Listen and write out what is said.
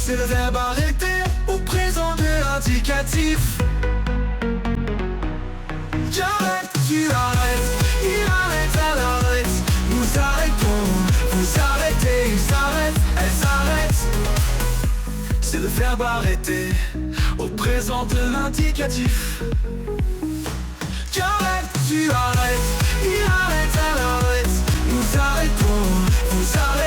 C'est le verbe arrêter au présent de l'indicatif. J'arrête, tu arrêtes, il arrête, elle arrête. Nous arrêtons, vous arrêtez, ils s'arrêtent, elles s'arrêtent. C'est le verbe arrêter au présent de l'indicatif. J'arrête, tu arrêtes, il arrête, elle arrête. Nous arrêtons, vous arrêtez.